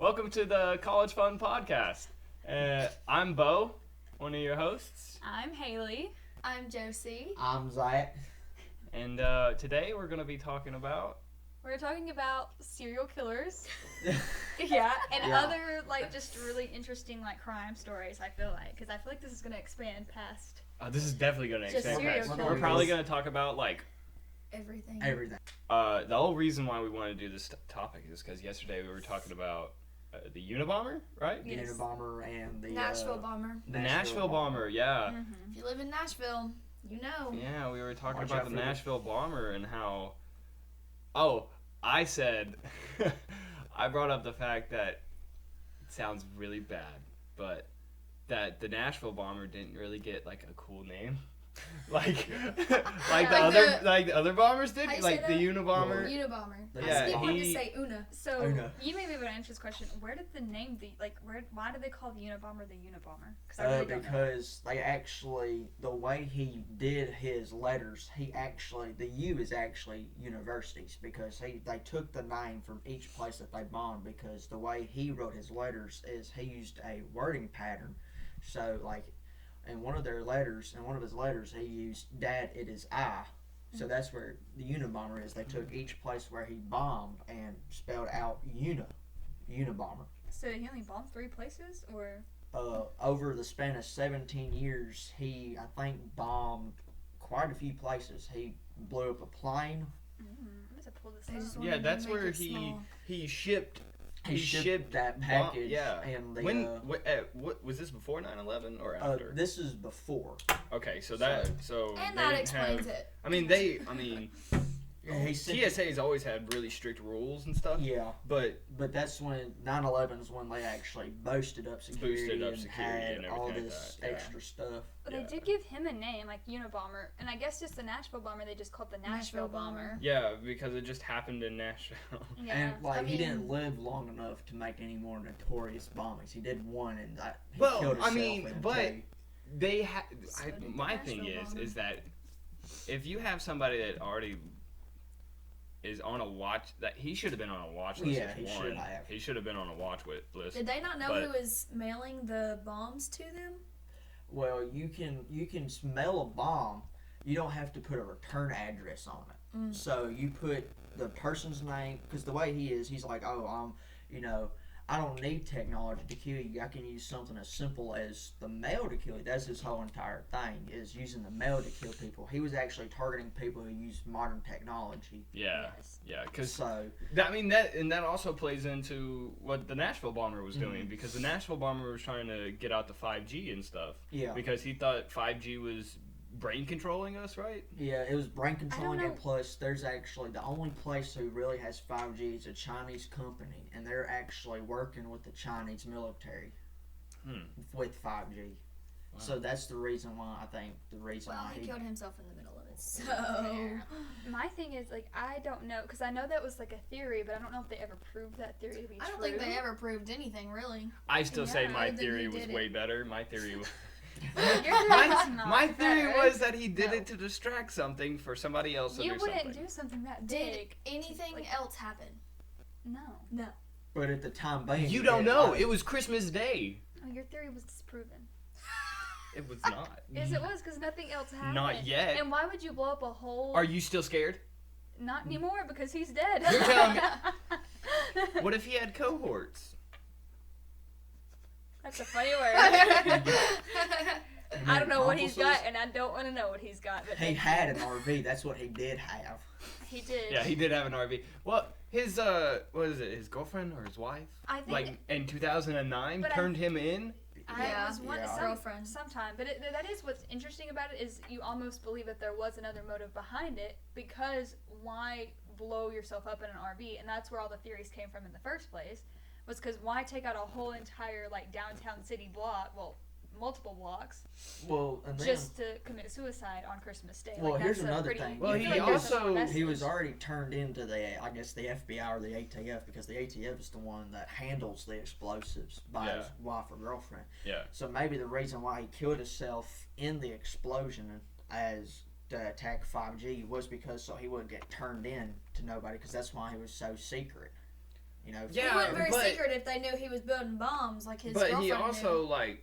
Welcome to the College Fun Podcast. I'm Bo, one of your hosts, I'm Haley. I'm Josie. I'm Zach. and today we're going to be talking about... We're talking about serial killers. Yeah, and Yeah. other just really interesting crime stories. I feel like this is gonna expand past. this is definitely going to Just expand serial past. killers. We're probably going to talk about Everything. Everything. the whole reason why we wanted to do this topic is because yesterday we were talking about the Unabomber, right? The Yes. Unabomber and the Nashville bomber. The Nashville Bomber, yeah. If you live in Nashville, you know. Yeah, we were talking Watch about out the for the- Nashville Bomber and how... Oh, I said... I brought up the fact that it sounds really bad, but that the Nashville Bomber didn't really get a cool name. like the other bombers did, How you like say the that? Unabomber. Unabomber. Yeah, I still want to he- say Una. So Oh, no. you may be able to answer this question. Where did the name why do they call the Unabomber the Unabomber? Because I really don't know. Because they actually, the way he did his letters, the U is actually universities, because they took the name from each place that they bombed, because the way he wrote his letters is he used a wording pattern. So in one of his letters, he used "Dad, it is I." So that's where the Unabomber is. They took each place where he bombed and spelled out Unabomber. So he only bombed 3 places, or Over the span of 17 years, he, I think, bombed quite a few places. He blew up a plane. I'm gonna pull this They just up. Yeah, wanted to that's make where it small. he shipped. He shipped that package. yeah. And the, what was this before 9/11 or after? this is before. Okay, so And they that didn't explains have, it. I mean, He sent TSA's always had really strict rules and stuff. Yeah, But but that's when 9/11 is when they actually boosted up security, security had all and everything like this that, yeah. extra stuff. But Yeah. they did give him a name, like Unabomber, and I guess just the Nashville Bomber, they just called the Nashville Nashville Bomber. Bomber. yeah, because it just happened in Nashville. Yeah. And I he didn't mean- live long enough to make any more notorious bombings. He did one, and he Well, killed I himself. mean, in but- two. They had. So did the My thing Nashville bomber. is that if you have somebody that already is on a watch, that he should have been on a watch list. Yeah, as he one. should have. He should have been on a watch list. Did they not know But- who was mailing the bombs to them? Well, you can smell a bomb. You don't have to put a return address on it. Mm. So you put the person's name, because the way he is, he's like, oh, I don't need technology to kill you. I can use something as simple as the mail to kill you. That's his whole entire thing, is using the mail to kill people. He was actually targeting people who use modern technology. Yeah, Yes. yeah, because So that also plays into what the Nashville Bomber was doing, Mhm. because the Nashville Bomber was trying to get out the 5G and stuff, yeah, because he thought 5G was brain controlling us, right? yeah, it was brain controlling, know. and plus, there's actually the only place who really has 5G is a Chinese company, and they're actually working with the Chinese military with 5G. Wow. So that's the reason why Well, why he killed himself in the middle of it. So My thing is, I don't know, because I know that was a theory, but I don't know if they ever proved that theory to be I true. don't think they ever proved anything really. I still say Yeah, my other than theory he was did way it. better. My theory was. Your theory was not My theory better. was that he did No. it to distract something for somebody else to You do wouldn't something. do something that Did big. anything else happen? No. No. But at the time being, You don't know. It was Christmas Day. Oh, your theory was disproven. It was not. Yes, it was, because nothing else happened. Not yet. And why would you blow up a whole... Are you still scared? Not anymore, because he's dead. You're telling me- What if he had cohorts? That's a funny word. I don't know what he's got, and I don't want to know what he's got. But He had an RV. That's what he did have. He did. Yeah, he did have an RV. Well, his what is it? His girlfriend or his wife? I think Like in 2009, But I- turned him in. I Yeah. was one Yeah. Girlfriend. sometime, but that is what's interesting about it, is you almost believe that there was another motive behind it, because why blow yourself up in an RV? And that's where all the theories came from in the first place, was because why take out a whole entire downtown city block, well, multiple blocks, Well, and then just to commit suicide on Christmas Day? Well, Like, here's that's a another pretty, thing. Well, you he feel like there's also- a more he was message. already turned into the FBI or the ATF, because the ATF is the one that handles the explosives by his Yeah. wife or girlfriend. Yeah. So maybe the reason why he killed himself in the explosion as to attack 5G was because so he wouldn't get turned in to nobody, because that's why he was so secret. You know. Yeah, He wasn't very but- secret if they knew he was building bombs, like his But girlfriend he also knew.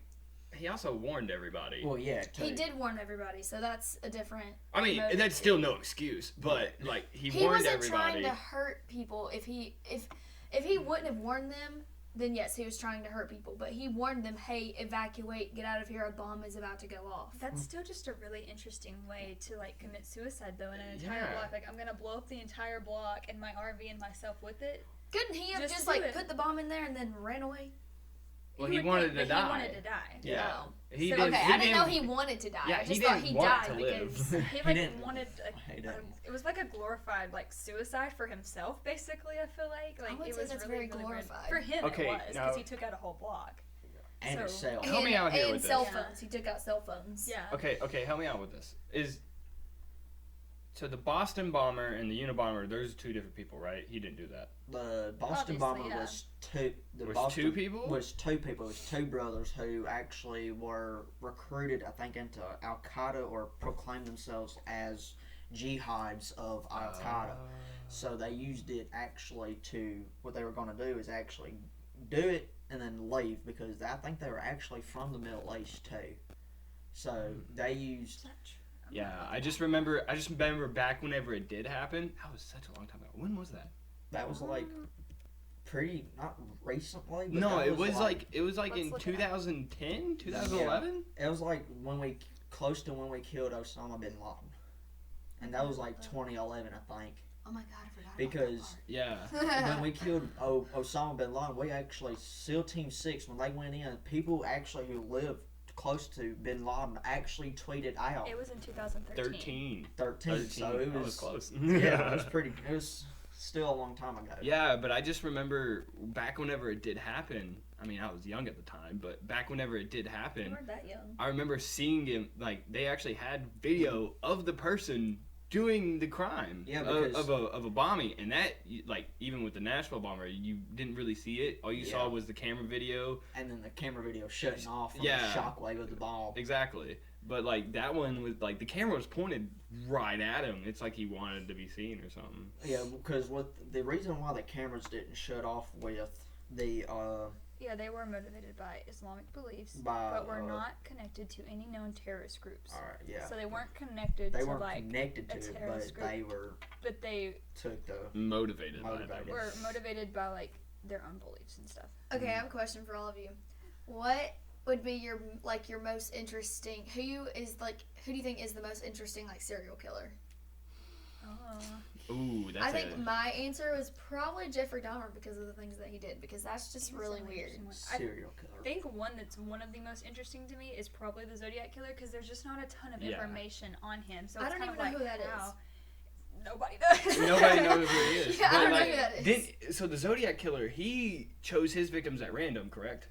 he also warned everybody. Well, yeah. He too. did warn everybody, so that's a different. I mean, motive. that's still no excuse, but like he warned wasn't everybody. trying to hurt people. If he wouldn't have warned them, then yes, he was trying to hurt people. But he warned them, hey, evacuate, get out of here, a bomb is about to go off. That's still just a really interesting way to like commit suicide though in an entire Yeah. block. Like I'm gonna blow up the entire block and my RV and myself with it. Couldn't he have Just just to do like it. put the bomb in there and then ran away? Well, You he would wanted think, to but die. He wanted to die. Yeah. Oh. He So- didn't. Okay, he I didn't know he wanted to die. Yeah, I he just thought didn't he want died to because live. He like didn't- wanted He like, didn't. it was like a glorified like suicide for himself basically. I feel like would it say was that's really, very really weird. glorified. For him. Okay, It was now- because he took out a whole block. And So- itself. Help me out here and with cell this. phones. He took out cell phones. Yeah. Okay, help me out with this. So the Boston bomber and the Unabomber, those are two different people, right? He didn't do that. The Boston Obviously, bomber yeah. was two. The Was Boston two people? Was two people. It was two brothers who actually were recruited, I think, into Al Qaeda or proclaimed themselves as jihads of Al Qaeda. So they used it actually to what they were going to do is actually do it and then leave because I think they were actually from the Middle East too. So they used. Yeah, I just remember back whenever it did happen. That was such a long time ago. When was that? That was like pretty not recently. But No, that it was like Let's in look it up. 2010, 2011. it was like close to when we killed Osama bin Laden, and that was like 2011, I think. Oh my god, I forgot. Because Yeah. when we killed Osama bin Laden, we actually SEAL Team 6 when they went in, people actually who lived close to bin Laden actually tweeted out It was in 2013. 13. So it That was close. yeah, it was pretty. It was still a long time ago. Yeah, but I just remember back whenever it did happen. I mean, I was young at the time, but back whenever it did You happen, weren't that young. I remember seeing him. Like they actually had video of the person doing the crime Yeah, of because- a bombing, and that like even with the Nashville bomber, you didn't really see it. All you Yeah. saw was the camera video. And then the camera video shutting off from Yeah. the shockwave of the bomb. Exactly. But like that one was like the camera was pointed right at him. It's like he wanted to be seen or something. Yeah, because with the reason why the cameras didn't shut off with the Yeah, they were motivated by Islamic beliefs, by but were not connected to any known terrorist groups. all right, yeah. So they weren't connected They to weren't like, connected a to it, but terrorist group. they were but they took the Motivated by Motivated. that. were motivated by like their own beliefs and stuff. Okay, I have a question for all of you. What would be your most interesting? Who do you think is the most interesting like serial killer? Oh. Ooh, that's I think my answer was probably Jeffrey Dahmer because of the things that he did. Because that's just really weird. I serial killer. think one that's one of the most interesting to me is probably the Zodiac Killer because there's just not a ton of Yeah. information on him. So I it's don't kind even of know like, who that is. how- Nobody does. Nobody knows who he is. Yeah, I But, don't know like, who that is. So the Zodiac Killer, he chose his victims at random, correct?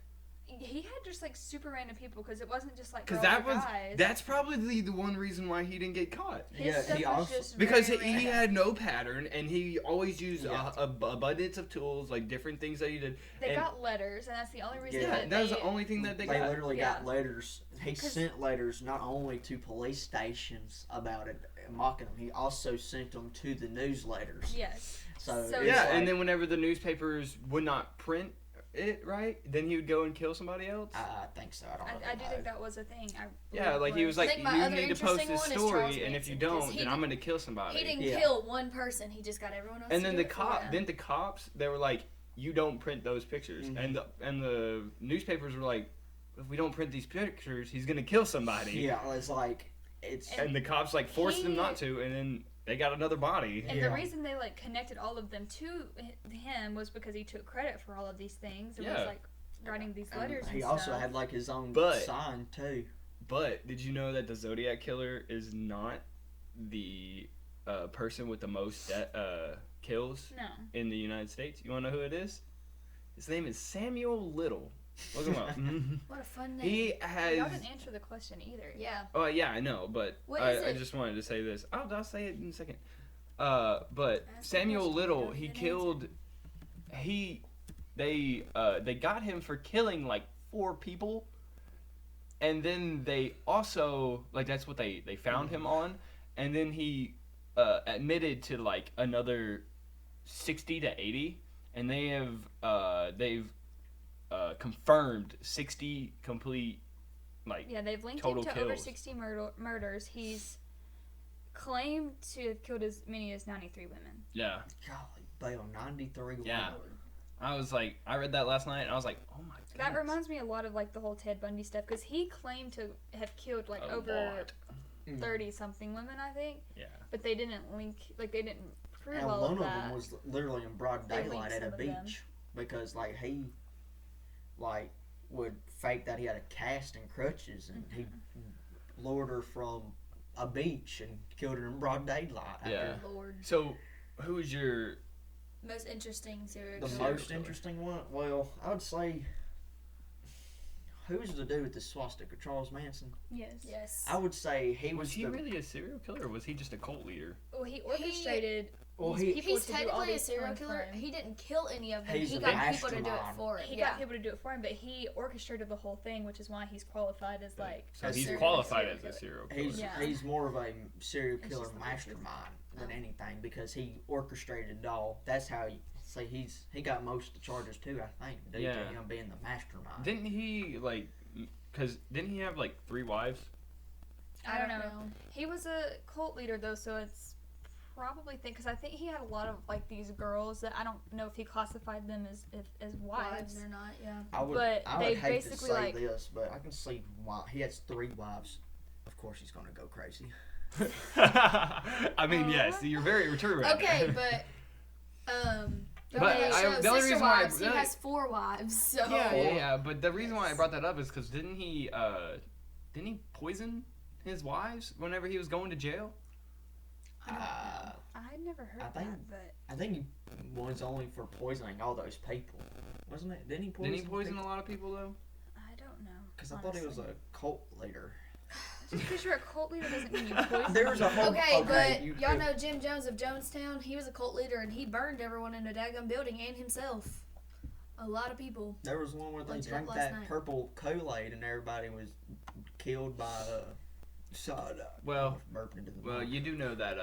He had just like super random people because it wasn't just like Because girls that or was guys. that's probably the one reason why he didn't get caught. His Yeah, stuff he was also- just Because very he random. had no pattern, and he always used Yeah. a abundance of tools, like different things that he did. They and- got letters, and that's the only reason. Yeah, that that was they, the only thing that they They got. literally Yeah. got letters. He 'Cause- sent letters not only to police stations about it, mocking them. He also sent them to the newsletters. Yes. So, So- it's Yeah, like, and then whenever the newspapers would not print it right, then he would go and kill somebody else. I think so. I don't know. I do think that was a thing. Yeah, like he was I like, think you my other need to post interesting this one is story, Charles and if you Manson, because don't, he then I'm did- going to kill somebody. He didn't Yeah. kill one person. He just got everyone else. And to then do the it for him. then the cops, they were like, you don't print those pictures, Mhm. and the newspapers were like, if we don't print these pictures, he's going to kill somebody. Yeah, it's like it's. And the cops like forced them He- not to, and then they got another body. And Yeah. the reason they like connected all of them to him was because he took credit for all of these things. It Yeah. was like writing these letters. he and also stuff. had like his own But- sign too. But did you know that the Zodiac Killer is not the person with the most kills No. in the United States? You want to know who it is? His name is Samuel Little. Look him up. What a fun name. He Y'all has. didn't answer the question either. Yeah. Oh yeah, I know, but What I, is I it? just wanted to say this. I'll say it in a second. But Ask the Samuel question, Little, you he didn't killed. They got him for killing like 4 people, and then they also like that's what they found him on, and then he admitted to like another 60 to 80, and they've confirmed 60 complete Yeah, they've linked total him to over kills. 60 murders. He's claimed to have killed as many as 93 women. Yeah. Golly, Bale, 93 Yeah. women. I was like, I read that last night, and I was like, oh my god. That reminds me a lot of like the whole Ted Bundy stuff because he claimed to have killed like over 30 something women, I think. Yeah. But they didn't link, like they didn't prove And all one of of that. them was literally in broad They daylight linked at a some of them. beach because like he like would fake that he had a cast and crutches and he lured her from a beach and killed her in broad daylight. Yeah. Lord. So, who was your Most interesting serial The killer. Serial most killer. interesting one? Well, I would say who's the dude with the swastika? Charles Manson. Yes. Yes. I would say he was was he the, really a serial killer, or was he just a cult leader? Well, he orchestrated well, these he people He's to do all technically a these serial crimes killer. for him. He didn't kill any of them. He's He a got people to do it mastermind. for him. He yeah. got people to do it for him, but he orchestrated the whole thing, which is why he's qualified as like. So a he's serial qualified serial as a killer. serial killer. he's Yeah. he's more of a serial killer just the mastermind than anything because he orchestrated it all. That's how you say he got most of the charges too. I think due Yeah. to him being the mastermind. Didn't he because didn't he have like 3 wives? I don't know. He was a cult leader though, so it's probably because I think he had a lot of like these girls that I don't know if he classified them as wives. Wives or not, yeah. I would but I they would hate to basically, say like- this, but I can see why he has 3 wives. Of course, he's gonna go crazy. I mean, yes, you're very true right Okay, there. but But okay, I- so the only Sister reason why I- Wives, he has 4 wives. So Yeah. But the reason why I brought that up is because didn't he poison his wives whenever he was going to jail? I never heard I think- that, but I think he was only for poisoning all those people, wasn't it? Didn't he poison? Didn't he poison a lot of people though? I don't know. Because I thought he was a cult leader. Just because you're a cult leader doesn't mean you poison. There's a whole Okay, but you- y'all know Jim Jones of Jonestown? He was a cult leader and he burned everyone in a daggum building and himself. A lot of people. There was one where they Looked it up drank last that night. purple Kool-Aid and everybody was killed by soda. Well, burping into the Well, mic. you do know that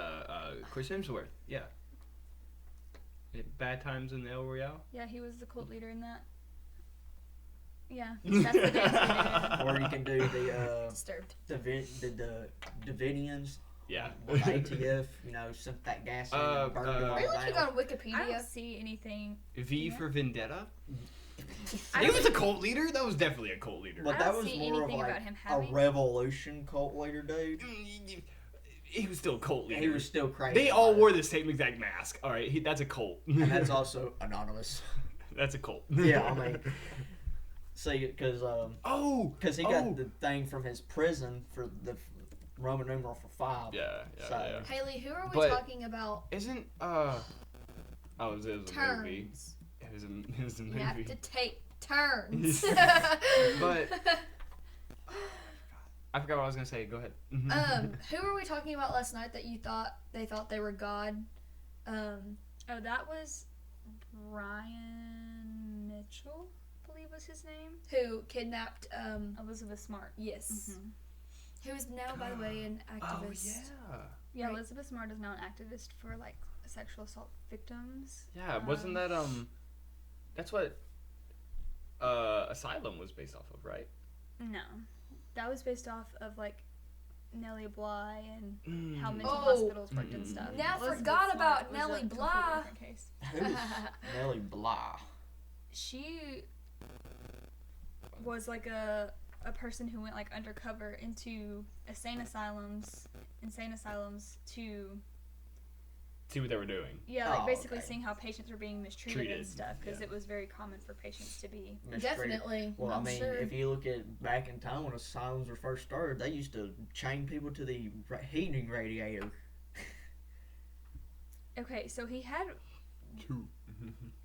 Chris Hemsworth, yeah. Bad Times in El Royale. Yeah, he was the cult leader in that. Yeah, that's the dance we did. Or you can do the Disturbed. the Davidians. Yeah. With ATF, sent that gas in and burned them all Are you looking down. on I Wikipedia? don't see anything. V for Vendetta. I He was a don't- cult leader. That was definitely a cult leader. But I that don't was see more of anything like about him a having. revolution cult leader dude. He was still a cult leader. He was still crazy. They all about it. wore the same exact mask. All right, that's a cult. And that's also anonymous. That's a cult. Yeah, I mean, see, because Oh. he got the thing from his prison for the Roman numeral for 5. Yeah. So- Haley, who are we But- talking about? Isn't Oh, it was a movie. Turns. It was a You have movie. to take turns. But I forgot what I was gonna say. Go ahead. Who were we talking about last night that they thought they were God? Oh, that was Ryan Mitchell, I believe was his name. Who kidnapped Elizabeth Smart. yes. Mhm. Who is now, by the way, an Oh activist. yeah. Yeah, Right. Elizabeth Smart is now an activist for like sexual assault victims. Yeah, wasn't that that's what Asylum was based off of, right? No, that was based off of like Nellie Bly and how mental Oh. hospitals worked and stuff. Now Elizabeth forgot Smart about was a Nellie completely Bly. different case. Who's Nellie Bly? She was like a person who went like undercover into insane asylums to See what they were doing. like Oh, basically okay. seeing how patients were being mistreated Treated, and stuff because yeah. it was very common for patients to be Mistreated. Definitely. Well, I'm I mean, sure. if you look at back in time when asylums were first started, they used to chain people to the heating radiator. okay. So he had Two.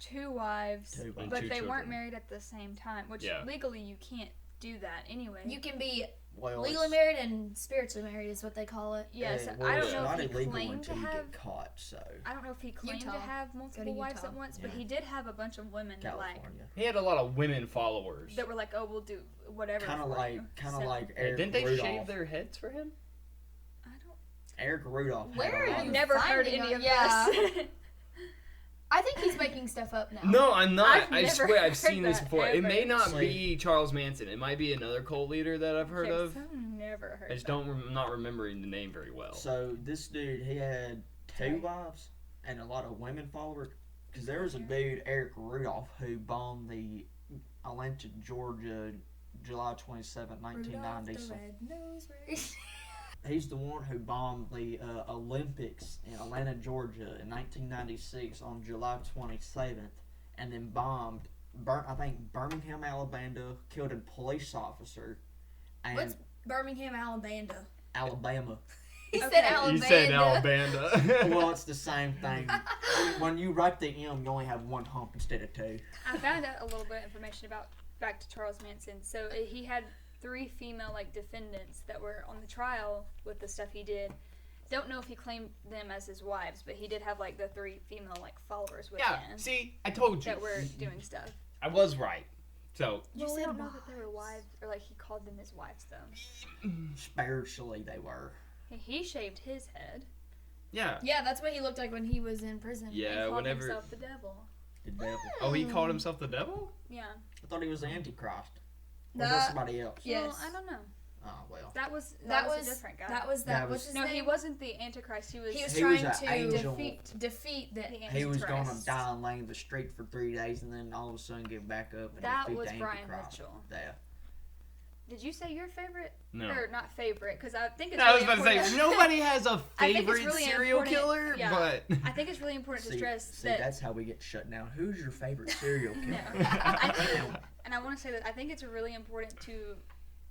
two wives, Two wives. but two they weren't children. married at the same time, which Yeah. legally you can't do that anyway. You can be Well, legally it's- married and spiritually married is what they call it. yes, well, I don't it's know not if he illegal claimed until to you have. get caught. So I don't know if he claimed Utah. to have multiple wives Utah. at once, but Yeah. he did have a bunch of women that like California, He had a lot of women followers. that were like, oh, we'll do whatever. kind of for like you. kind of So, like Yeah, Eric didn't they Rudolph. shave their heads for him? I don't. Eric Rudolph. Where had a are lot I've you of- never heard finding any on- of yeah. this. I think he's making stuff up now. No, I'm not. I've I never swear I've heard seen this that before. It may ever. not See. be Charles Manson. It might be another cult leader that I've heard Okay, of. so I've never heard I just that. I'm not remembering the name very well. So this dude, he had two Okay. wives and a lot of women followers. Because there was a dude, Eric Rudolph, who bombed the Atlanta, Georgia, July 27, Rudolph the 1990. red-nosed reindeer. He's the one who bombed the Olympics in Atlanta, Georgia in 1996 on July 27th, and then bombed, I think, Birmingham, Alabama, killed a police officer, and What's Birmingham, Alabama? Alabama. He Okay. said Alabama. You said Alabama. Well, it's the same thing. When you write the M, you only have one hump instead of two. I found out a little bit of information about back to Charles Manson. So he had 3 female defendants that were on the trial with the stuff he did. Don't know if he claimed them as his wives, but he did have the 3 female followers with Yeah, him see, I told you. that were doing stuff. I was right. So, You Well, we said don't know that they were wives. wives, or he called them his wives though. Spiritually, they were. He shaved his head. yeah. Yeah, that's what he looked like when he was in prison. and Yeah, called whenever. himself the devil. The devil. Oh, he called himself the devil? Yeah. I thought he was the Antichrist. Or That- was that somebody else? Yes. Well, I don't know. Oh, well. That was That a was different guy. That was That What's was- his no, name? he wasn't the Antichrist. He was. He was He was trying an to angel. defeat the. the He was going to Antichrist. die and lay in the street for 3 days and then all of a sudden get back up and That defeat was the Brian Antichrist. Mitchell. Yeah. Did you say your favorite? No. Or not favorite? Because I think it's. No, I was really about to say, important- nobody has a I think it's favorite really serial important- killer, yeah. but. I think it's really important to stress See, that. that's how we get shut down. Who's your favorite serial No. killer? I think, and I want to say that I think it's really important to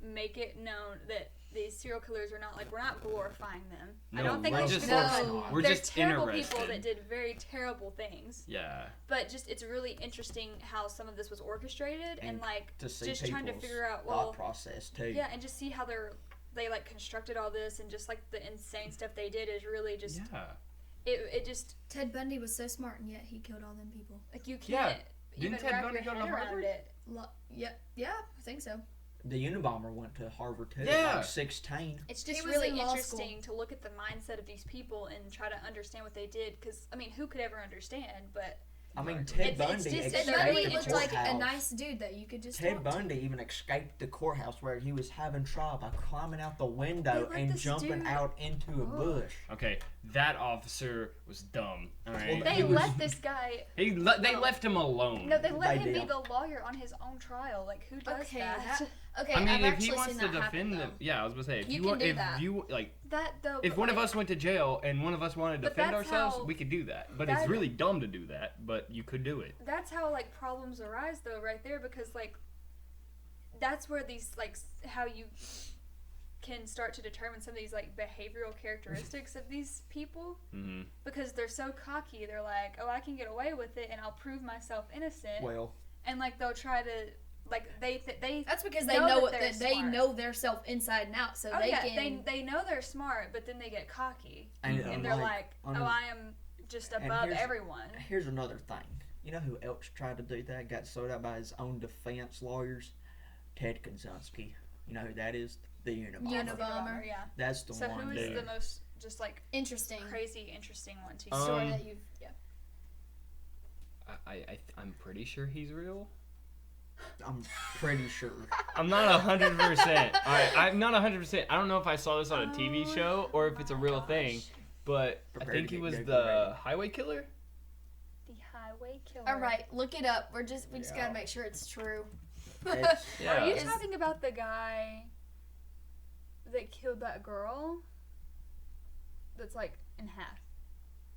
make it known that these serial killers are not we're not glorifying them. I No, don't think we're we just- should. No. We're They're just terrible interested. people that did very terrible things. Yeah. But just it's really interesting how some of this was orchestrated and To see just trying to people's figure out thought process too. yeah, and just see how they constructed all this and just the insane stuff they did is really just Yeah. it just Ted Bundy was so smart and yet he killed all them people. you Yeah. can't Didn't even Ted wrap Bundy your go to head around Harvard? it. Yeah, I think so. The Unabomber went to Harvard too. Yeah. Like 16. It's He just was really in law interesting to look at the mindset of these people and try to understand what they did. Because I mean, who could ever understand? But I mean, Exactly. Ted It's Bundy just- escaped it's Ted very Bundy the looked like a courthouse. nice dude that you could just Ted talk to. Bundy even escaped the courthouse where he was having trial by climbing out the window let and this jumping dude- out into a Oh. bush. Okay, that officer was dumb. All right. they He was- let this guy. They left him alone. No, they let They him be did. the lawyer on his own trial. Like who does Okay, that? Okay, I mean, I've if actually he wants seen to that happen, defend them, though. yeah, I was gonna say, if You you can want, do if that. you like, That though. if but, one of like, us went to jail and one of us wanted to But defend that's ourselves, how- we could do that. But it's that- really dumb to do that. But you could do it. That's how problems arise though, right there, because that's where these how you can start to determine some of these behavioral characteristics of these people. Mm-hmm. Because they're so cocky, they're like, oh, I can get away with it, and I'll prove myself innocent. Well, And they'll try to they. That's because they know know that it, they're that they smart. know their self inside and out, so Oh they yeah, can. they know they're smart, but then they get cocky, and, and they're like, oh, on- I am just and above here's- everyone. Here's another thing. You know who else tried to do that? Got sold out by his own defense lawyers? Ted Kaczynski. You know who that is? The Unabomber. Unabomber. Yeah. That's the So one. who is dude. the most just Interesting crazy interesting one to Um, you? story that you've. Yeah. I'm pretty sure he's real. I'm pretty sure. I'm not 100%. I'm not 100%. I don't know if I saw this on a TV Oh show or if it's a my real gosh. thing, but I Prepare think to he get was Google the ready. highway killer. The highway killer. All right, look it up. We just Yeah. gotta make sure it's true. It's- Yeah. Are you Is- talking about the guy that killed that girl? That's in half.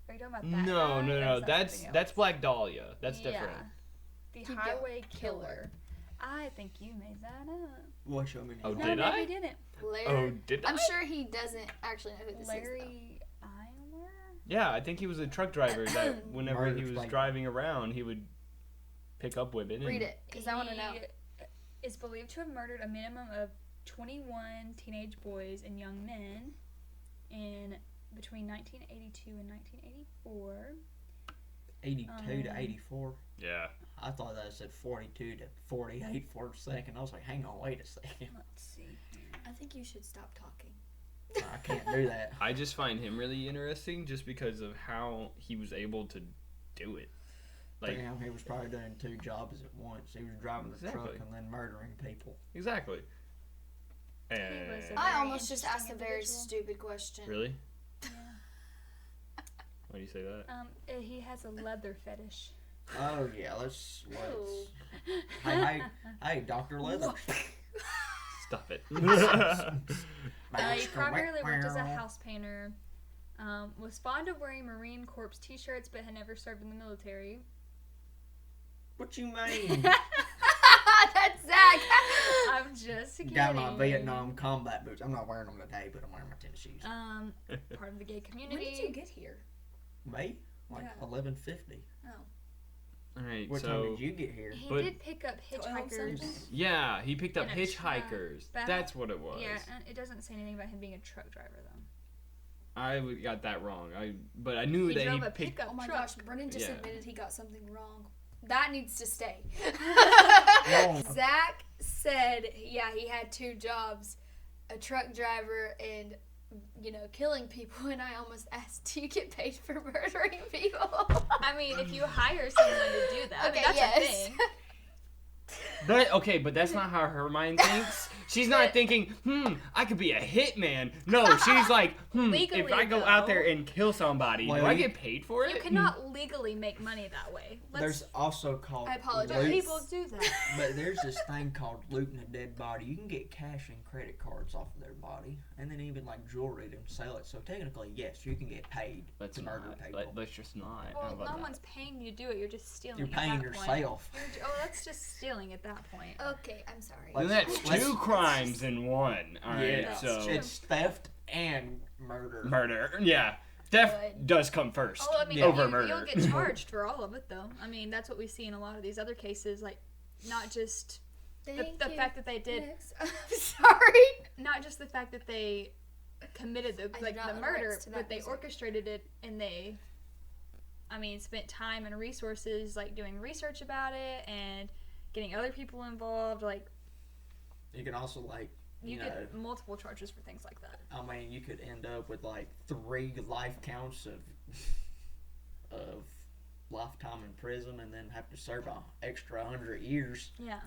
Are you talking about that? No, guy, no, or no. is that That's something that's else? Black Dahlia. That's different. The Keep highway killer. killer. I think you made that up. What show me? Oh, No, did maybe I? you didn't. Larry. Oh, did I'm I? sure he doesn't actually know who this is. Larry Eiler? Yeah, I think he was a truck driver that whenever he Murdered was Black driving around, he would pick up women. Though. And, Read it, because I want to know. He is believed to have murdered a minimum of 21 teenage boys and young men in between 1982 and 1984. 82 to 84. Yeah. I thought that said 42 to 48 for a second. I was like, hang on, wait a second. Let's see. I think you should stop talking. I can't do that. I just find him really interesting just because of how he was able to do it. Like Damn, he was probably doing 2 jobs at once. He was driving the truck Exactly. and then murdering people. exactly. was And a- I Very almost just interesting asked a very individual. stupid question. really, Yeah. why do you say that? He has a leather fetish. Oh yeah, let's. Ooh. Hey, Dr. Leather. Stop it. He primarily worked as a house painter. Was fond of wearing Marine Corps t-shirts, but had never served in the military. What you mean? That's Zach. I'm just kidding. Got my Vietnam combat boots. I'm not wearing them today, but I'm wearing my tennis shoes. Part of the gay When community. did you get here? Me? Like Yeah. 11:50. All right, What time so did you get here? He But- did pick up hitchhikers. yeah, he picked up In a truck. hitchhikers. But- That's what it was. Yeah, and it doesn't say anything about him being a truck driver though. Got that wrong. But I knew He that drove he a picked. pickup Oh my truck. gosh, Brennan just Yeah. admitted he got something wrong. That needs to stay. Wrong. Zach said, yeah, he had 2 jobs, a truck driver and, killing people. And I almost asked, do you get paid for murdering people? I mean, if you hire someone to do that, I mean, that's a thing. But that's not how her mind thinks. She's not thinking, I could be a hitman. No, she's like, if Legally, I go out though. there and kill somebody, do Well, I you- get paid for it? You cannot legally make money that way. There's also called. I apologize. But loot- people do that. But there's this thing called looting a dead body. You can get cash and credit cards off of their body, and then even like jewelry to sell it. So technically, yes, you can get paid Let's to murder not. people. Let's just not. How Well, about no that? one's paying you to do it. You're just stealing. You're at paying that point. yourself. Oh, that's just stealing at that point. Okay, I'm sorry. Then that's Let's- 2 crimes in one. All right, Yeah, so it's theft and murder. murder. Yeah, theft Good. does come first Oh, I mean, over you'll murder. get charged for all of it, though. I mean, that's what we see in a lot of these other cases. Like, not just the Thank you. fact that they did, Next. I'm sorry. not just the fact that they committed I did the not own murder, rights to that but they music. orchestrated it and they, spent time and resources like doing research about it and getting other people involved. Like, You can also like, you you know, get multiple charges for things like that. I mean, you could end up with like 3 life counts of lifetime in prison, and then have to serve an extra 100 years. Yeah.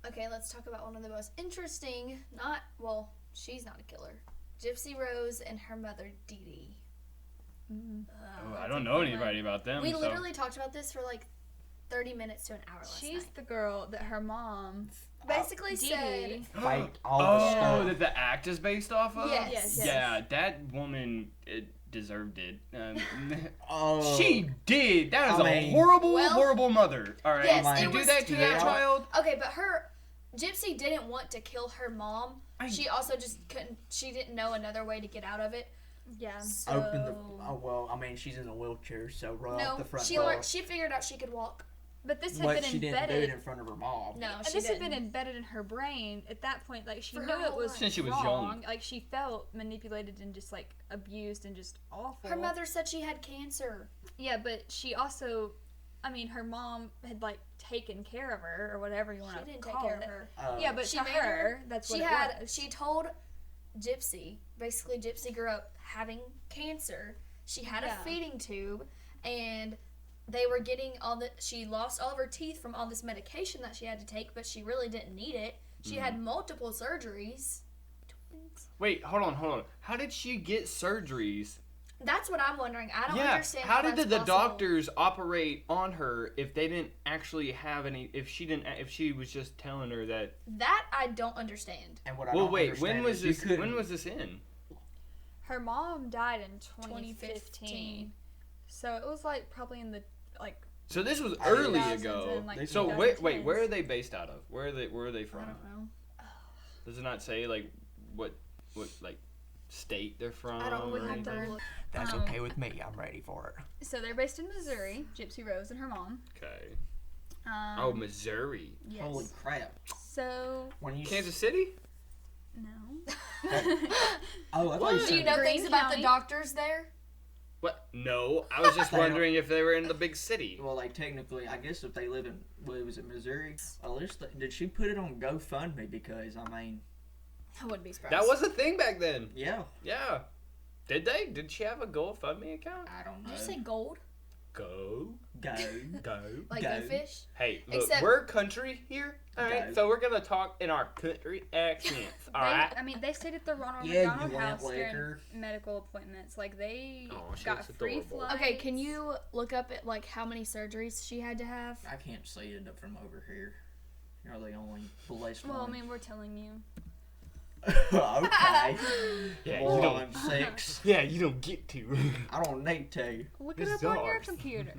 Okay, let's talk about one of the most interesting, she's not a killer. Gypsy Rose and her mother, Dee Dee. Oh, I don't know anybody about them. We so. literally talked about this for like 30 minutes to an hour last She's night. the girl that her mom Basically Dee said, Dee. Faked all the Oh, stuff. that the act is based off of? Yes. Yes, yes. Yeah, that woman deserved it. Oh, She did. That is I a mean- horrible mother. All right, Yes, to it do was that to that terrible. child. okay, but Gypsy didn't want to kill her mom. She also just she didn't know another way to get out of it. Yeah. So, open the. Oh well, I mean, she's in a wheelchair, so roll off the no, front she door. learned, she figured out she could walk. But this had But been she didn't do embedded. it in front of her mom. No, And she this didn't. had been embedded in her brain at that point. Like she For knew her it whole was life. Since she was wrong. young. Like she felt manipulated and just like abused and just awful. Her mother said she had cancer. Yeah, but she also, her mom had like taken care of her or whatever you want She to didn't call take care of it. her. Yeah, but She to made her, that's what She it had. was. She told Gypsy. Basically, Gypsy grew up having cancer. She had Yeah. a feeding tube, and they were getting she lost all of her teeth from all this medication that she had to take, but she really didn't need it. She had multiple surgeries. Twins. Wait, hold on. How did she get surgeries? That's what I'm wondering. I don't Yeah, understand. how did that's the possible. doctors operate on her if they didn't actually have any? If she was just telling her that? That I don't understand. And what I Well, don't wait. When understand was is you this? couldn't- When was this in? Her mom died in 2015. 2015. So it was like probably in the like So this was I early 2000s ago. and, like, So 2010s. wait, where are they based out of? Where are they I from? don't know. Does it not say like what like state they're from? I don't or would have anything? to look. That's Um, okay with me. I'm ready for it. So they're based in Missouri. Gypsy Rose and her mom. Okay. Um, Missouri. yes. Holy crap! So When you Kansas City? no. Oh, I thought you Do said you know Greene things about the County. doctors there? What? No, I was just They don't- wondering if they were in the big city. Well, like technically, I guess if they live in, was it Missouri? At least, did she put it on GoFundMe? Because I mean, I wouldn't be surprised. That was a thing back then. yeah. Yeah. Did they? Did she have a GoFundMe account? I don't know. Did you say gold? Go. Go. Go. Like Go. go fish. Hey, look, Except- we're country here, alright? Go. So we're gonna talk in our country accents, alright? They stayed at the Ronald Yeah, McDonald you House during liquor. medical appointments. Like they Oh, she got looks free adorable. flights. Okay, can you look up at like how many surgeries she had to have? I can't see it from over here. You're the only blessed Well, I one. mean, we're telling you. Okay. Yeah, Boy, you don't. I'm 6. Yeah, you don't get to. I don't need to. Look This it up on your sucks. computer.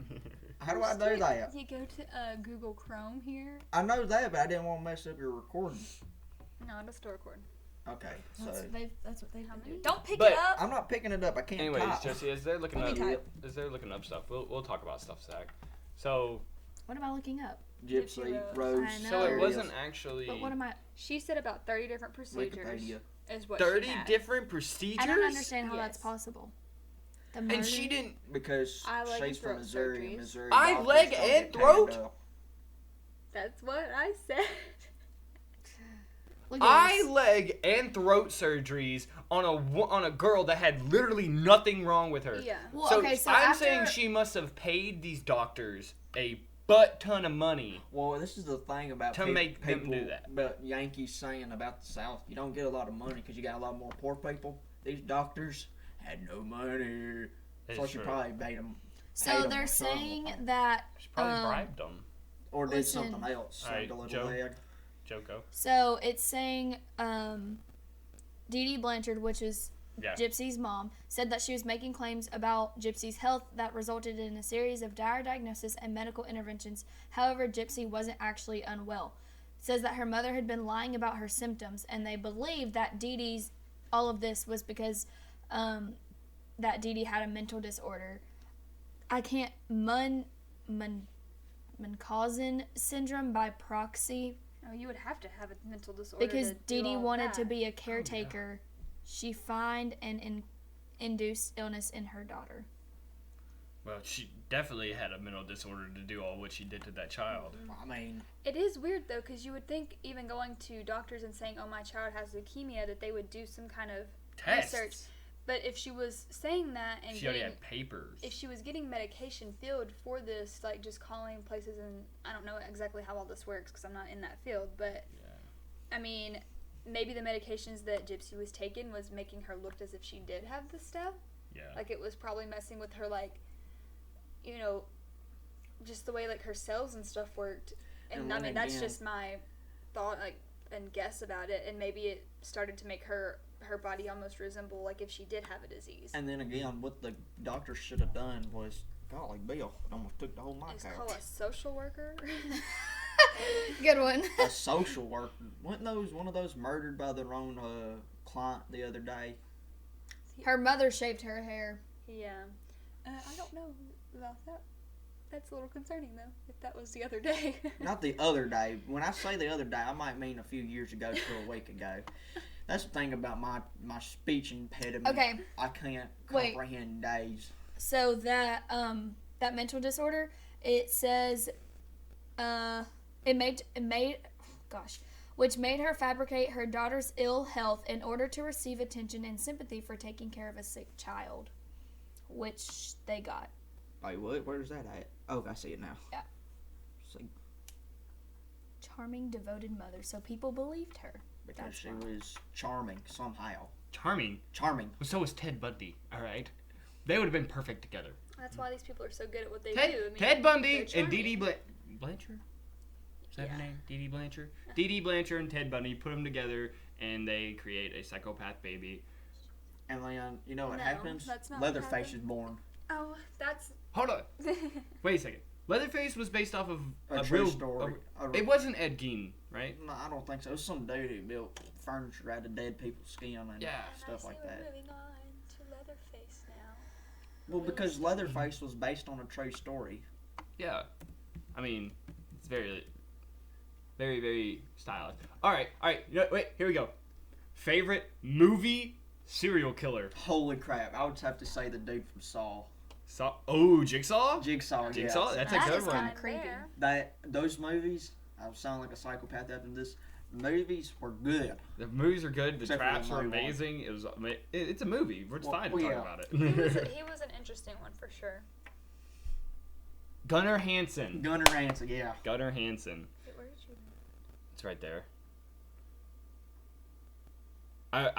How do I do that? You go to Google Chrome here. I know that, but I didn't want to mess up your recording. No, just to record. Okay, so That's what they've How been many? doing. Don't pick But- it up. I'm not picking it up. I can't Anyways, type. Jesse, as they're looking Let up, me type. stuff, we'll talk about stuff, Zach. So, What am I looking up? Gypsy Gypsy Rose. I know. so it There wasn't actually But what am I? She said about 30 different procedures. Wikipedia. Is what 30 she had. different procedures. I don't understand how that's Yes. possible. The And she murder? didn't. Because Eye, leg, she's and from throat Missouri. surgeries. And Missouri Eye, doctors leg, don't and get paid throat? enough. That's what I said. Look at Eye, this. leg, and throat surgeries on a girl that had literally nothing wrong with her. Yeah. Well, So, okay, so I'm after, saying she must have paid these doctors a butt ton of money. Well, this is the thing about To make them people, do that. But Yankees saying about the South, you don't get a lot of money because you got a lot more poor people. These doctors had no money, It's so she true. probably paid them so they're saying that She probably um, bribed them. or did Listen. something else. Alright, Like a little Joe. leg. Joko. So it's saying Dee Dee Blanchard, which is Yeah. Gypsy's mom, said that she was making claims about Gypsy's health that resulted in a series of dire diagnoses and medical interventions. However, Gypsy wasn't actually unwell. Says that her mother had been lying about her symptoms, and they believe that Dee Dee's all of this was because that Dee Dee had a mental disorder. I can't Munchausen syndrome by proxy. Oh, you would have to have a mental disorder. Because to Dee do Dee all wanted to that. be a caretaker, she find and induced illness in her daughter. Well, she definitely had a mental disorder to do all what she did to that child. I mean, It is weird though, because you would think even going to doctors and saying, "Oh, my child has leukemia," that they would do some kind of Tests. research. But if she was saying that and She already getting, had papers. if she was getting medication filled for this, like just calling places, and I don't know exactly how all this works because I'm not in that field, but Yeah. I mean, maybe the medications that Gypsy was taking was making her look as if she did have the stuff. Yeah. Like it was probably messing with her, like, you know, just the way like her cells and stuff worked. And And I then mean, that's again- just my thought, like, and guess about it. And maybe it started to make her body almost resemble like if she did have a disease. and then again, what the doctor should have done was, golly, Bill, it almost took the whole mic Is out. call a social worker. Good one. A social worker. Wasn't those one of those murdered by their own client the other day? Her mother shaved her hair. Yeah. I don't know about that. That's a little concerning though. If that was the other day. Not the other day. When I say the other day, I might mean a few years ago to a week ago. That's the thing about my speech impediment. Okay, I can't Wait. comprehend days. so that that mental disorder, it says it made which made her fabricate her daughter's ill health in order to receive attention and sympathy for taking care of a sick child, which they got. Wait, what? Where's that at? Oh, I see it now. Yeah. See, Charming, devoted mother, so people believed her. because That's she why. was charming somehow. Charming. Charming. Well, so was Ted Bundy. All right. They would have been perfect together. That's why these people are so good at what they Ted, do. I mean, Ted Bundy they're and Dee Dee charming. Blanchard. Is that her Yeah. name? Dee Dee Blanchard. Dee Dee Blanchard and Ted Bundy put them together, and they create a psychopath baby. And then, you know what No, happens? that's not what Leatherface happened. is born. Oh, that's. Hold on. Wait a second. Leatherface was based off of A a true real story. It wasn't Ed Gein, right? No, I don't think so. It was some dude who built furniture out of dead people's skin and Yeah. stuff like that. We're moving on to Leatherface now. Well, because Leatherface was based on a true story. Yeah. I mean, it's very, very, very stylish. All right. Wait, here we go. Favorite movie serial killer? Holy crap! I would have to say the dude from Saw, Jigsaw? Jigsaw. Jigsaw? Yes. That's a That good is one. kinda creepy. Those movies. I sound like a psychopath after this. Movies were good. The movies are good. The Except for traps the were movie one. amazing. It's a movie. It's Well, fine to yeah. talk about He was, it. he was an interesting one for sure. Gunnar Hansen. Gunnar Hansen, yeah. Gunnar Hansen. Wait, where did you? It's right there. I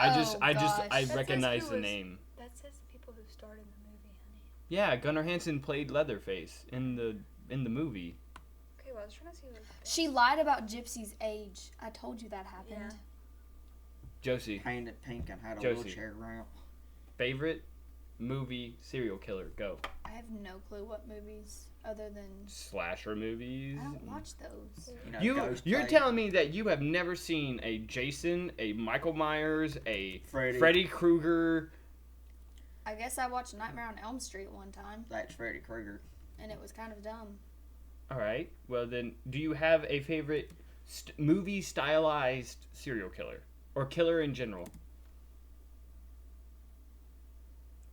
gosh. recognize who the was- name. That says the people who starred in the movie, honey. Yeah, Gunnar Hansen played Leatherface in the movie. Okay, well I was trying to see what. She lied about Gypsy's age. I told you that happened. Yeah. Josie, Painted pink and had a Josie. wheelchair ramp. favorite movie serial killer? Go. I have no clue what movies other than Slasher movies. I don't watch those. You know, You're Ghostface, telling me that you have never seen a Jason, a Michael Myers, a Freddy. Freddy Krueger? I guess I watched Nightmare on Elm Street one time, That's Freddy Krueger. and it was kind of dumb. All right. Well, then, do you have a favorite movie stylized serial killer or killer in general?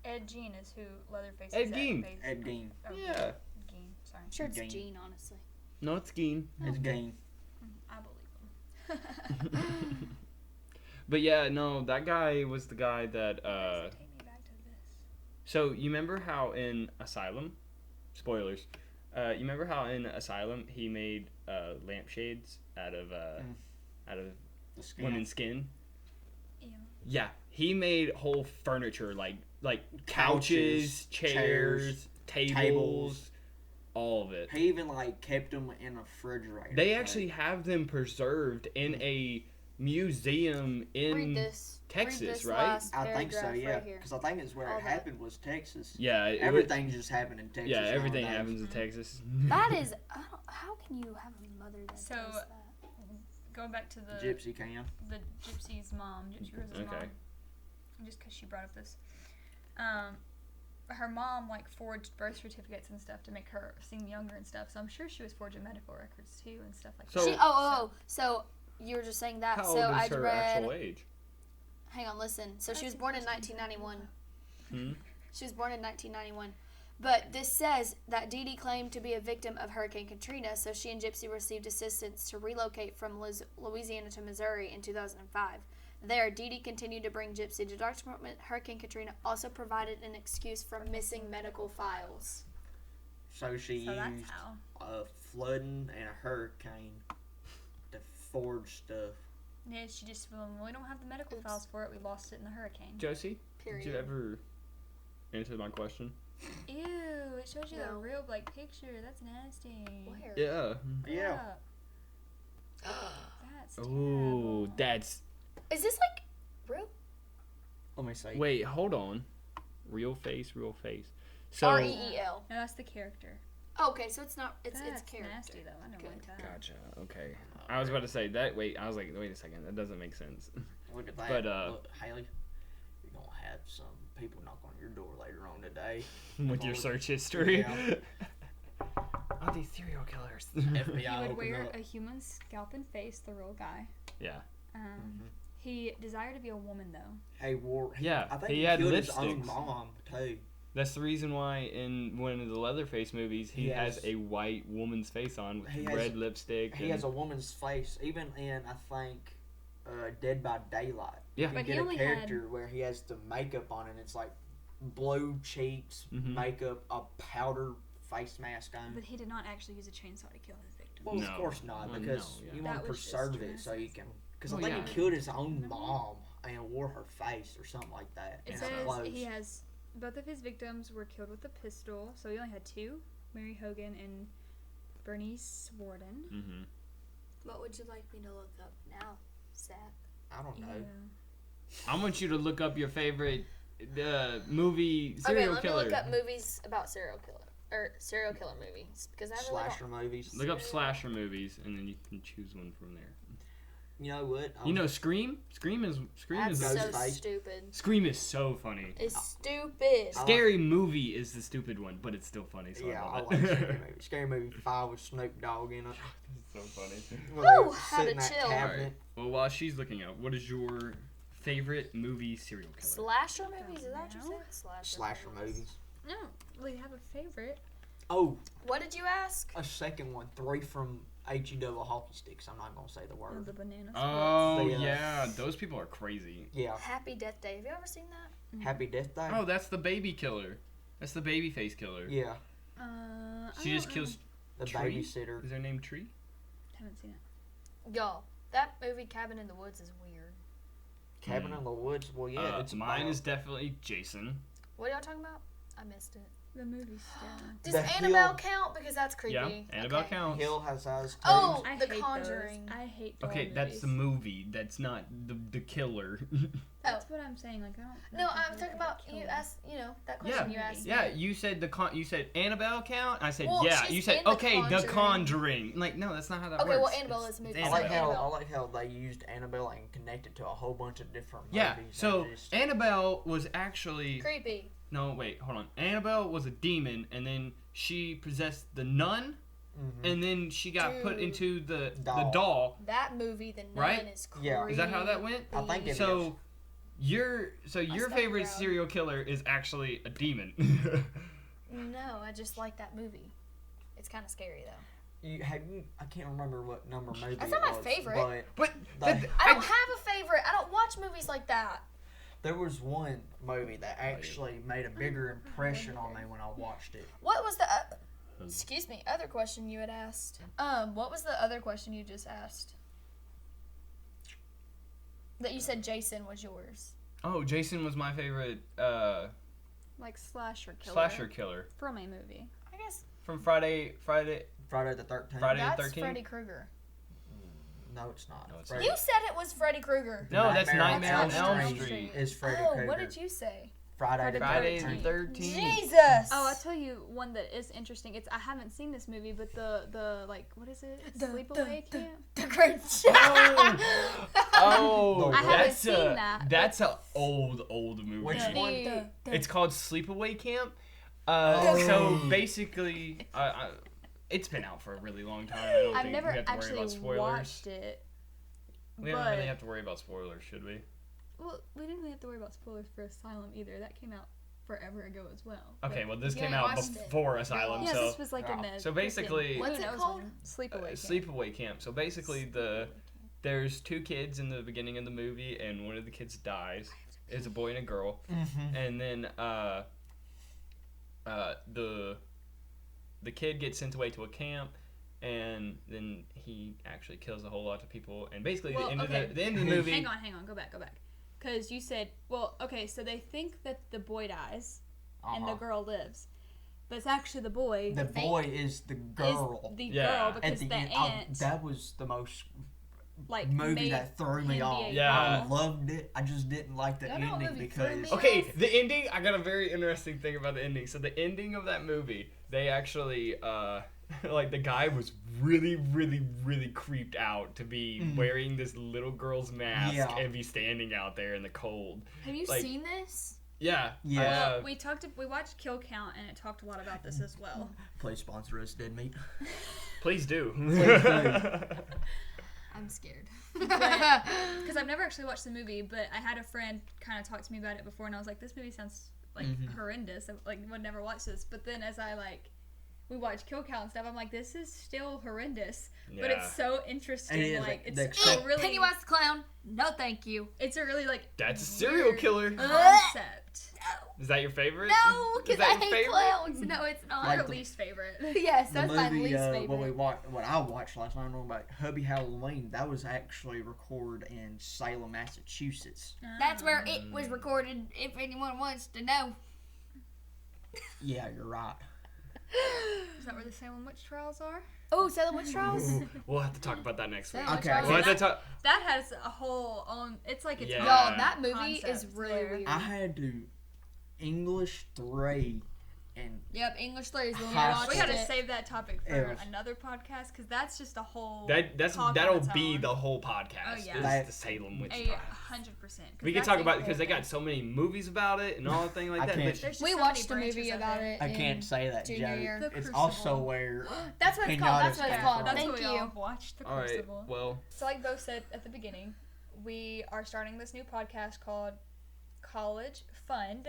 Ed Gein is who Leatherface Ed is. Gein. Ed Gein. Oh, Yeah. Gein. Sorry. I'm sure it's Gene. Gene, honestly. No, it's Geen. It's Gein. I believe him. But yeah, no, that guy was the guy that. Take me back to this. So you remember how in Asylum, spoilers. You remember how in Asylum he made lampshades out of The skin. women's skin? Yeah. Yeah, he made whole furniture like couches, Couches, chairs, tables, tables. all of it. He even like kept them in a refrigerator. They like- actually have them preserved in a museum Read in this. Texas, Read this right? last I think so, paragraph yeah. right here. Because I think it's where All it that. happened was Texas. Yeah, Everything just happened in Texas. Yeah, everything nowadays. happens in Texas. That is. How can you have a mother that So- does that? Going back to the Gypsy Cam. the Gypsy's mom, Gypsy Rose's Okay. mom. Just because she brought up this, her mom like forged birth certificates and stuff to make her seem younger and stuff. So I'm sure she was forging medical records too and stuff like So- that. So you were just saying that. How so old is I her read. actual age? Hang on, listen. So she was That's born in interesting. 1991. Hmm? She was born in 1991. But this says that Dee Dee claimed to be a victim of Hurricane Katrina, so she and Gypsy received assistance to relocate from Louisiana to Missouri in 2005. There, Dee Dee continued to bring Gypsy to doctor's appointment. Hurricane Katrina also provided an excuse for missing medical files. So she So that's used how. a flooding and a hurricane to forge stuff. Yeah, she just well, we don't have the medical Oops. files for it. We lost it in the hurricane. Josie, Period. did you ever answer my question? Ew! It shows you the No. real like picture. That's nasty. Where? Yeah. Yeah. That's Ooh, terrible. that's. Is this like real? Let me see. Wait, hold on. Real face, real face. So. REEL. No, that's the character. Oh, okay, so it's not. It's That's character. nasty though. I don't Good. like that. Gotcha. Okay. I was about to say that. Wait, I was like, wait a second. That doesn't make sense. Look at that. But, Look, Haley, you're going to have some people knock on your door later on today. With your search history. Yeah. Oh, these serial killers. FBI He would open wear up. a human scalp and face, the real guy. Yeah. He desired to be a woman though. Hey, Yeah, I think he he had killed his own lipsticks. mom, too. That's the reason why in one of the Leatherface movies he He has has- a white woman's face on with He has- red lipstick. He and- has a woman's face, even in, I think, Dead by Daylight. Yeah. You But can he get only a character where he has the makeup on and it's like blue cheeks, Mhm. makeup, a powder face mask on. But he did not actually use a chainsaw to kill his victim. Well, No. of course not, Well, because no, yeah. you That want to was just preserve it so you racist. can. Because I Oh, think yeah. he killed his own Remember? mom and wore her face or something like that. It in says her clothes. he has both of his victims were killed with a pistol, so he only had two: Mary Hogan and Bernice Warden. Mhm. What would you like me to look up now, Zach? I don't know. Yeah. I want you to look up your favorite movie serial okay, let killer. me look up movies about serial killer movies because I really Slasher movies. Look up slasher movies, and then you can choose one from there. You know what? You know, Scream. Scream is That's so Ghostface. stupid. Scream is so funny. It's stupid. Scary Movie is the stupid one, but it's still funny. So Yeah, I I love like it. Scary Movie. Scary Movie 5 with Snoop Dogg in it. so funny. Where Woo, they how sit to in that chill. cabinet. Well, while she's looking up, what is your favorite movie serial killer? Slasher movies? Is that what you No. said? Slasher movies. No, we have a favorite. Oh, What did you ask? a second one. 3 from HE double hockey sticks. I'm not going to say the Oh, word. the banana. Oh The, yeah, those people are crazy. Yeah. Happy Death Day. Have you ever seen that? Happy Death Day? Oh, that's the baby killer. That's the baby face killer. Yeah. She just kills. The Tree? babysitter. Is her name Tree? Haven't seen it. Y'all, that movie Cabin in the Woods is weird. Cabin in the Woods. Well, yeah, it's mine about- is definitely Jason. What are y'all talking about? I missed it. The movie still. Does The Annabelle Hill. count? Because that's creepy. Yeah, Annabelle Okay. counts. Hill Has Eyes too. Oh, I The hate Conjuring. Those. I hate those Okay, that's the movie. That's not the killer. That's what I'm saying. Like I don't. No, think I'm I talking would about kill you them. asked. You know that question Yeah, you asked. yeah. me. You said you said Annabelle count. I said Well, yeah. she's You said in The okay. The Conjuring. Conjuring. Like no, that's not how that Okay, works. well, Annabelle It's- is a movie. it's I like Annabelle. how I like how they used Annabelle and connected to a whole bunch of different Yeah. movies. So and just- Annabelle was actually Creepy. no. Wait, hold on. Annabelle was a demon, and then she possessed the nun, Mhm. and then she got put Dude. into the Doll. doll. That movie, The Nun, Right? is creepy. Yeah. Is that how that went? I think it So is. your Stuck favorite around. serial killer is actually a demon. No, I just like that movie. It's kind of scary though. I can't remember what number movie That's it not my was, favorite. but But I don't have a favorite. I don't watch movies like that. there was one movie that actually made a bigger impression on me when I watched it. What was the excuse me, other question you had asked? What was the other question you just asked? That you said Jason was yours. oh, Jason was my favorite Like slasher killer. slasher killer From a movie. I guess from Friday Friday the 13th. Friday the that's 13th. Freddy Krueger. No, it's not. No, it's Freddy You said it was Freddy Krueger. No, that's Nightmare Nightmare on on Elm Elm Street. is Freddy Oh, Krueger. what did you say? Friday the Friday 13th. the 13th. Jesus. Oh, I'll tell you one that is interesting. It's I haven't seen this movie, but the like what is it? Sleepaway Camp. The Great Oh, I haven't that's seen a that, that's a old movie. Which one? It's called Sleepaway Camp. Oh. So basically, it's been out for a really long time. I don't I've think never we have to worry actually about spoilers. watched it. We don't but- really have to worry about spoilers, should we? Well, we didn't really have to worry about spoilers for Asylum either. That came out forever ago as well. Okay, well this You came haven't out watched it. before Asylum, Yeah, so this was like in the. So basically- freaking- What's who it knows called? when. Sleepaway Camp. Sleepaway Camp. So basically, there's two kids in the beginning of the movie, and one of the kids dies. It's a boy and a girl, Mm-hmm. and then the kid gets sent away to a camp, and then he actually kills a whole lot of people. And basically, Well, the end okay. of the end of the movie. Hang on, go back. Because you said, well, okay, so they think that the boy dies and the girl lives, but it's actually the boy. The boy is the girl. Is the Yeah. girl At because the the end, aunt that was the most like movie made that threw me him be off. a Yeah. I loved it. I just didn't like the Y'all know what ending movie threw because me Okay, off? the ending. I got a very interesting thing about the ending. So the ending of that movie, they actually, like the guy was really, really, really creeped out to be wearing this little girl's mask Yeah. and be standing out there in the cold. Have you like- seen this? Yeah. Yeah. we watched Kill Count and it talked a lot about this as well. please sponsor us, Dead Meat. Please do. I'm scared. Because I've never actually watched the movie, but I had a friend kind of talk to me about it before, and I was like, this movie sounds like horrendous. I, like would never watch this. But then as we watched Kill Count and stuff, I'm like, this is still horrendous, but Yeah. it's so interesting. It is, Like the- it's a really, Pennywise the Clown. No, thank you. it's a really like That's a serial weird killer. concept. Is that your favorite? No, Is because that I your hate favorite? clowns. No, it's not. My Like the- least favorite. Yes, The that's my movie least favorite. what I watched last night, about Hubby Halloween, that was actually recorded in Salem, Massachusetts. That's where it was recorded, if anyone wants to know. Yeah, you're right. Is that where the Salem witch trials are? Oh, Salem Witch Trials? Ooh, we'll have to talk about that next week. Salem Witch Okay. Trials. We'll have to talk. That has a whole own. It's like its Yeah. own Y'all, that movie is concept really there. weird. I had to English 3 and Yep, English 3 is when we Have watched We gotta it. save that topic for It was- another podcast because that's just a whole. That'll talk on be its the own. whole podcast. Oh, yeah. Is That- the Salem witch a trial. 100%. We can talk about it because they got so many movies about it and all thing like I that. can't- but- There's just We so watched a many movie branches of about it. I in can't say that junior joke. year. The It's Crucible. also where That's what it's called. That's Pinatas what it's came called. from. That's Thank what we you. all watched. The all right. Crucible. Well, So like Bo said at the beginning, we are starting this new podcast called College Fund.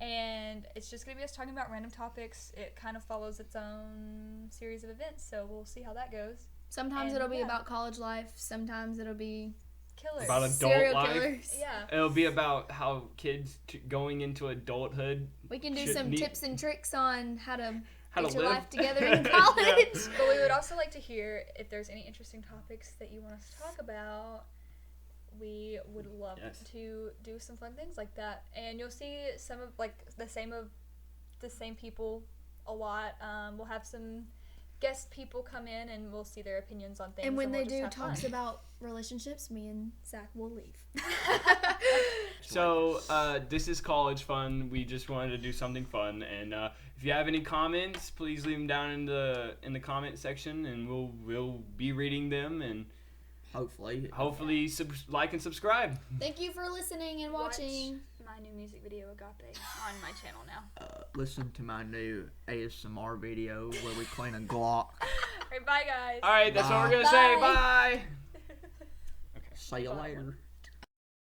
And it's just going to be us talking about random topics. It kind of follows its own series of events, so we'll see how that goes. Sometimes And, it'll be yeah. about college life. Sometimes it'll be killers. About adult Serial life. killers. Yeah. It'll be about how kids going into adulthood, We can do Should some need- tips and tricks on how to how get to your live life together in Yeah. college. But we would also like to hear if there's any interesting topics that you want us to talk about. We would love Yes. to do some fun things like that, and you'll see some of the same people a lot. We'll have some guest people come in, and we'll see their opinions on things. And when we'll they just do have talks fun. about relationships, me and Zach will leave. So this is college fun. We just wanted to do something fun, and if you have any comments, please leave them down in the comment section, and we'll be reading them, and Hopefully. hopefully like and subscribe. Thank you for listening and watching. Watch my new music video Agape on my channel now. Listen to my new ASMR video where we clean a Glock. Alright, bye guys. All right, that's what we're gonna Bye. say. Bye. See you later.